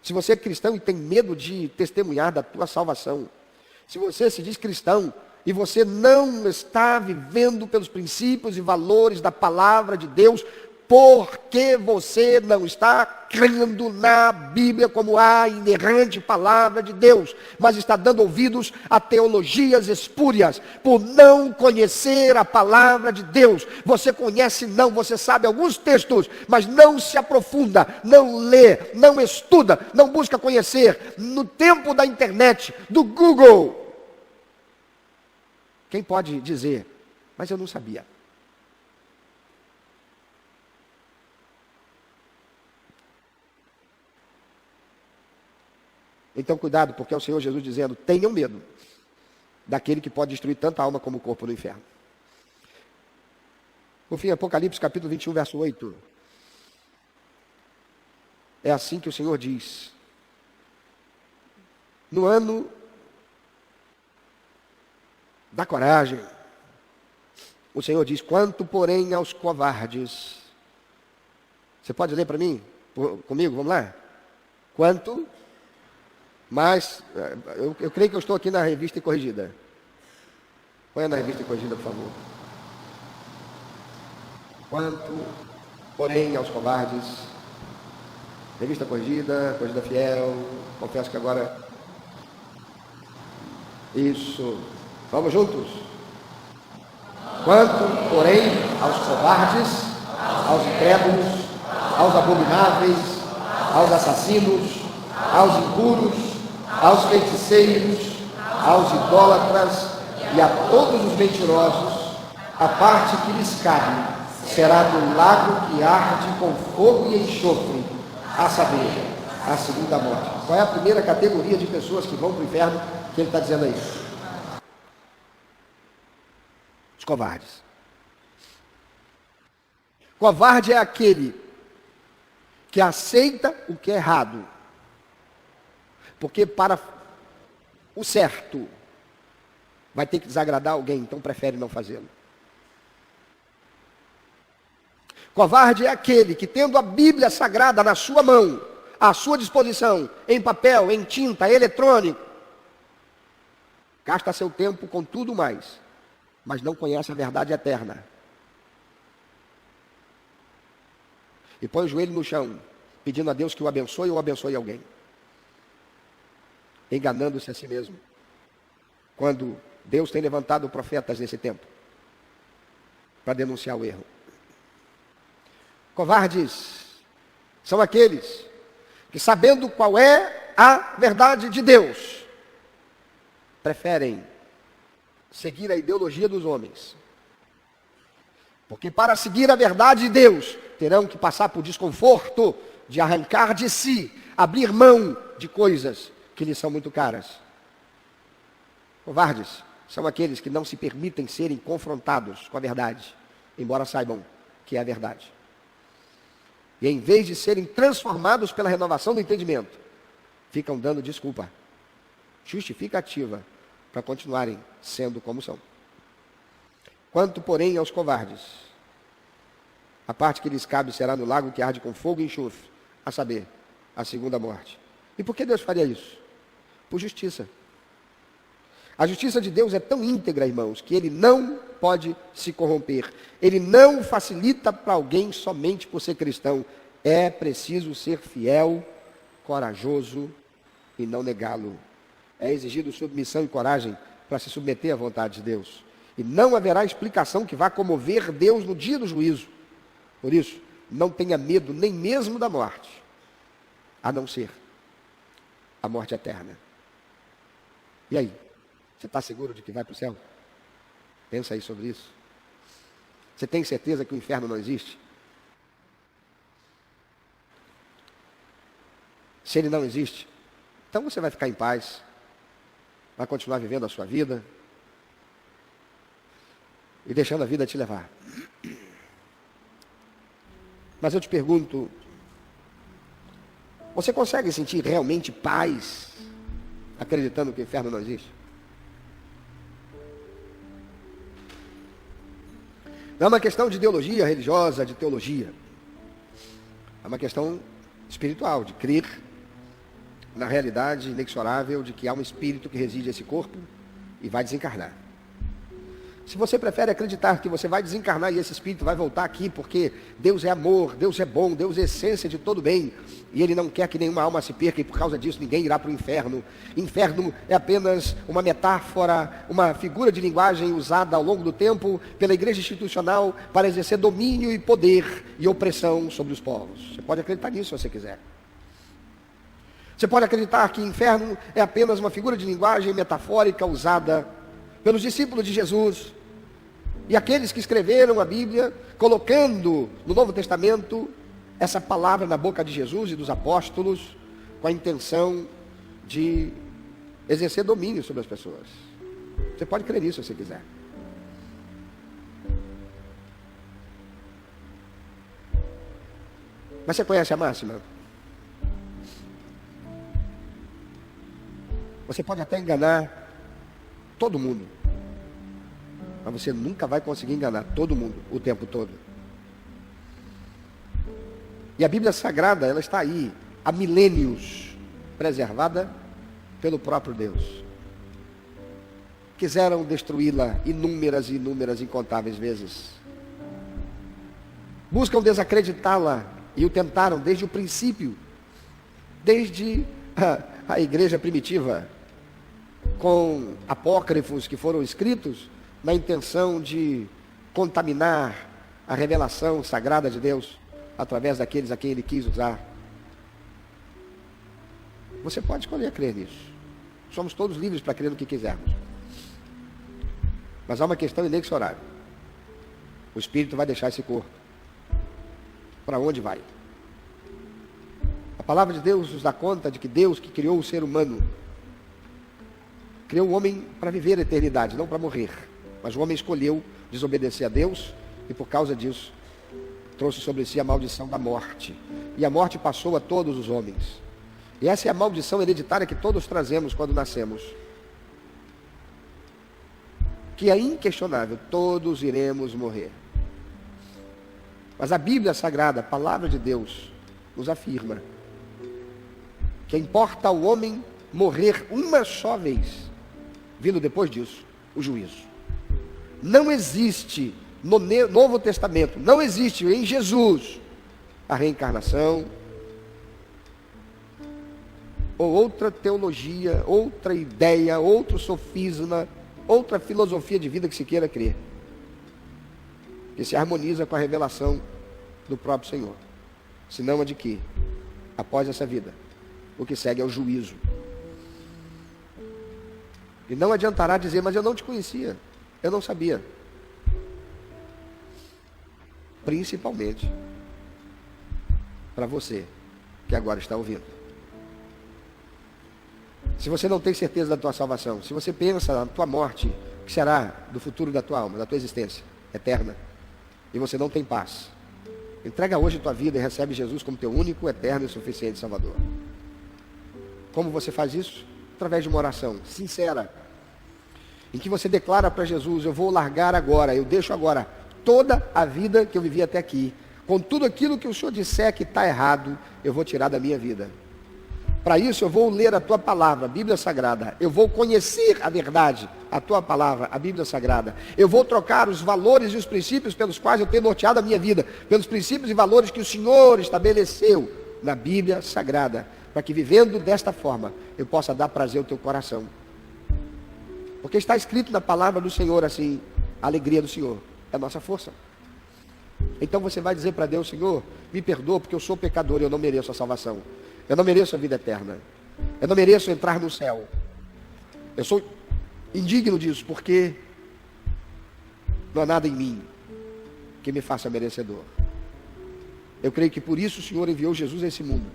[SPEAKER 1] se você é cristão e tem medo de testemunhar da tua salvação, se você se diz cristão e você não está vivendo pelos princípios e valores da palavra de Deus, porque você não está crendo na Bíblia como a inerrante palavra de Deus, mas está dando ouvidos a teologias espúrias, por não conhecer a palavra de Deus. Você conhece não, você sabe alguns textos, mas não se aprofunda, não lê, não estuda, não busca conhecer. No tempo da internet, do Google, quem pode dizer, mas eu não sabia? Então cuidado, porque é o Senhor Jesus dizendo, tenham medo daquele que pode destruir tanto a alma como o corpo no inferno. Por fim, Apocalipse capítulo 21, verso 8. É assim que o Senhor diz. No ano da coragem, o Senhor diz, quanto porém aos covardes. Você pode ler para mim? Comigo, vamos lá? Quanto... Mas, eu creio que eu estou aqui na Revista e Corrigida. Põe na Revista e Corrigida, por favor. Quanto, porém, aos covardes. Revista Corrigida, Corrigida Fiel. Confesso que agora... Isso. Vamos juntos? Quanto, porém, aos covardes, aos incrédulos, aos abomináveis, aos assassinos, aos impuros, aos feiticeiros, aos idólatras e a todos os mentirosos, A parte que lhes cabe será do lago que arde com fogo e enxofre, a saber, a segunda morte. Qual é a primeira categoria de pessoas que vão para o inferno que ele está dizendo aí? Os covardes. Covarde é aquele que aceita o que é errado, porque para o certo vai ter que desagradar alguém, então prefere não fazê-lo. Covarde é aquele que, tendo a Bíblia Sagrada na sua mão, à sua disposição, em papel, em tinta, eletrônico, gasta seu tempo com tudo mais, mas não conhece a verdade eterna. E põe o joelho no chão, pedindo a Deus que o abençoe ou abençoe alguém, enganando-se a si mesmo, quando Deus tem levantado profetas nesse tempo para denunciar o erro. Covardes são aqueles que, sabendo qual é a verdade de Deus, preferem seguir a ideologia dos homens. Porque para seguir a verdade de Deus, terão que passar por desconforto de arrancar de si, abrir mão de coisas que lhes são muito caras. Covardes são aqueles que não se permitem serem confrontados com a verdade, embora saibam que é a verdade. E em vez de serem transformados pela renovação do entendimento, ficam dando desculpa, justificativa, para continuarem sendo como são. Quanto, porém, aos covardes, a parte que lhes cabe será no lago que arde com fogo e enxofre, a saber, a segunda morte. E por que Deus faria isso? Por justiça. A justiça de Deus é tão íntegra, irmãos, que ele não pode se corromper. Ele não facilita para alguém somente por ser cristão. É preciso ser fiel, corajoso e não negá-lo. É exigido submissão e coragem para se submeter à vontade de Deus. E não haverá explicação que vá comover Deus no dia do juízo. Por isso, não tenha medo nem mesmo da morte, a não ser a morte eterna. E aí? Você está seguro de que vai para o céu? Pensa aí sobre isso. Você tem certeza que o inferno não existe? Se ele não existe, então você vai ficar em paz, vai continuar vivendo a sua vida e deixando a vida te levar. Mas eu te pergunto, você consegue sentir realmente paz acreditando que o inferno não existe? Não é uma questão de ideologia religiosa, de teologia. É uma questão espiritual, de crer na realidade inexorável de que há um espírito que reside nesse corpo e vai desencarnar. Se você prefere acreditar que você vai desencarnar e esse espírito vai voltar aqui porque Deus é amor, Deus é bom, Deus é essência de todo bem, e Ele não quer que nenhuma alma se perca e por causa disso ninguém irá para o inferno. Inferno é apenas uma metáfora, uma figura de linguagem usada ao longo do tempo pela igreja institucional para exercer domínio e poder e opressão sobre os povos. Você pode acreditar nisso se você quiser. Você pode acreditar que inferno é apenas uma figura de linguagem metafórica usada pelos discípulos de Jesus e aqueles que escreveram a Bíblia, colocando no Novo Testamento essa palavra na boca de Jesus e dos apóstolos, com a intenção de exercer domínio sobre as pessoas. Você pode crer nisso se você quiser. Mas você conhece a máxima? Você pode até enganar todo mundo, mas você nunca vai conseguir enganar todo mundo o tempo todo. E a Bíblia Sagrada, ela está aí há milênios, preservada pelo próprio Deus. Quiseram destruí-la inúmeras e inúmeras, incontáveis vezes. Buscam desacreditá-la e o tentaram desde o princípio, desde a igreja primitiva, com apócrifos que foram escritos na intenção de contaminar a revelação sagrada de Deus através daqueles a quem Ele quis usar. Você pode escolher crer nisso. Somos todos livres para crer no que quisermos. Mas há uma questão inexorável. O espírito vai deixar esse corpo. Para onde vai? A palavra de Deus nos dá conta de que Deus, que criou o ser humano, criou o homem para viver a eternidade, não para morrer. Mas o homem escolheu desobedecer a Deus e por causa disso trouxe sobre si a maldição da morte. E a morte passou a todos os homens. E essa é a maldição hereditária que todos trazemos quando nascemos. Que é inquestionável, todos iremos morrer. Mas a Bíblia Sagrada, a palavra de Deus, nos afirma que importa ao homem morrer uma só vez, vindo depois disso o juízo. Não existe no Novo Testamento, não existe em Jesus a reencarnação, ou outra teologia, outra ideia, outro sofisma, outra filosofia de vida que se queira crer, que se harmoniza com a revelação do próprio Senhor, senão a de que, após essa vida, o que segue é o juízo. E não adiantará dizer, mas eu não te conhecia, eu não sabia. Principalmente para você que agora está ouvindo. Se você não tem certeza da tua salvação, se você pensa na tua morte, o que será do futuro da tua alma, da tua existência eterna, e você não tem paz, entrega hoje a tua vida e recebe Jesus como teu único, eterno e suficiente Salvador. Como você faz isso? Através de uma oração sincera, em que você declara para Jesus: eu vou largar agora, eu deixo agora toda a vida que eu vivi até aqui, com tudo aquilo que o Senhor disser que está errado, eu vou tirar da minha vida. Para isso eu vou ler a tua palavra, a Bíblia Sagrada. Eu vou conhecer a verdade, a tua palavra, a Bíblia Sagrada. Eu vou trocar os valores e os princípios pelos quais eu tenho norteado a minha vida, pelos princípios e valores que o Senhor estabeleceu na Bíblia Sagrada, para que vivendo desta forma, eu possa dar prazer ao teu coração. Porque está escrito na palavra do Senhor assim: a alegria do Senhor é a nossa força. Então você vai dizer para Deus: Senhor, me perdoa porque eu sou pecador e eu não mereço a salvação. Eu não mereço a vida eterna. Eu não mereço entrar no céu. Eu sou indigno disso, porque não há nada em mim que me faça merecedor. Eu creio que por isso o Senhor enviou Jesus a esse mundo,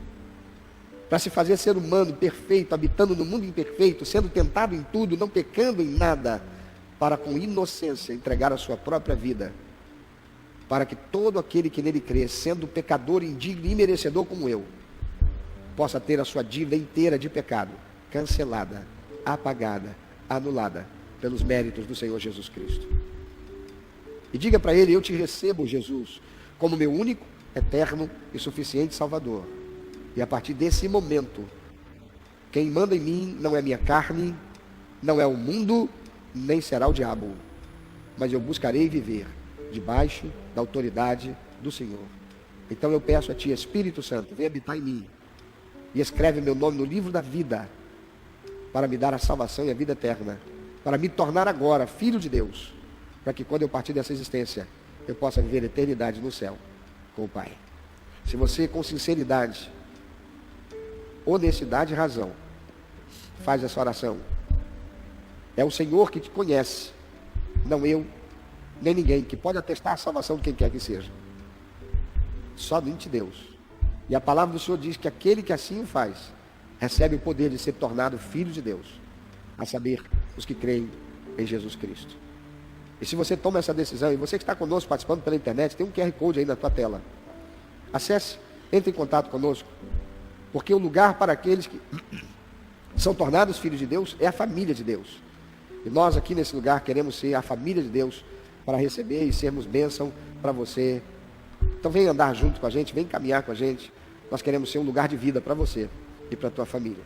[SPEAKER 1] para se fazer ser humano perfeito, habitando no mundo imperfeito, sendo tentado em tudo, não pecando em nada, para com inocência entregar a sua própria vida, para que todo aquele que nele crê, sendo pecador, indigno e merecedor como eu, possa ter a sua dívida inteira de pecado cancelada, apagada, anulada pelos méritos do Senhor Jesus Cristo. E diga para ele: eu te recebo, Jesus, como meu único, eterno e suficiente Salvador. E a partir desse momento, quem manda em mim não é minha carne, não é o mundo, nem será o diabo, mas eu buscarei viver debaixo da autoridade do Senhor. Então eu peço a ti, Espírito Santo, vem habitar em mim e escreve meu nome no livro da vida, para me dar a salvação e a vida eterna, para me tornar agora filho de Deus, para que quando eu partir dessa existência, eu possa viver a eternidade no céu com o Pai. Se você, com sinceridade, honestidade e razão, faz essa oração, é o Senhor que te conhece, não eu, nem ninguém, que pode atestar a salvação de quem quer que seja. Somente Deus. E a palavra do Senhor diz que aquele que assim o faz, recebe o poder de ser tornado filho de Deus, a saber, os que creem em Jesus Cristo. E se você toma essa decisão, e você que está conosco participando pela internet, tem um QR Code aí na tua tela. Acesse, entre em contato conosco, porque o lugar para aqueles que são tornados filhos de Deus é a família de Deus. E nós aqui nesse lugar queremos ser a família de Deus para receber e sermos bênção para você. Então vem andar junto com a gente, vem caminhar com a gente. Nós queremos ser um lugar de vida para você e para a tua família.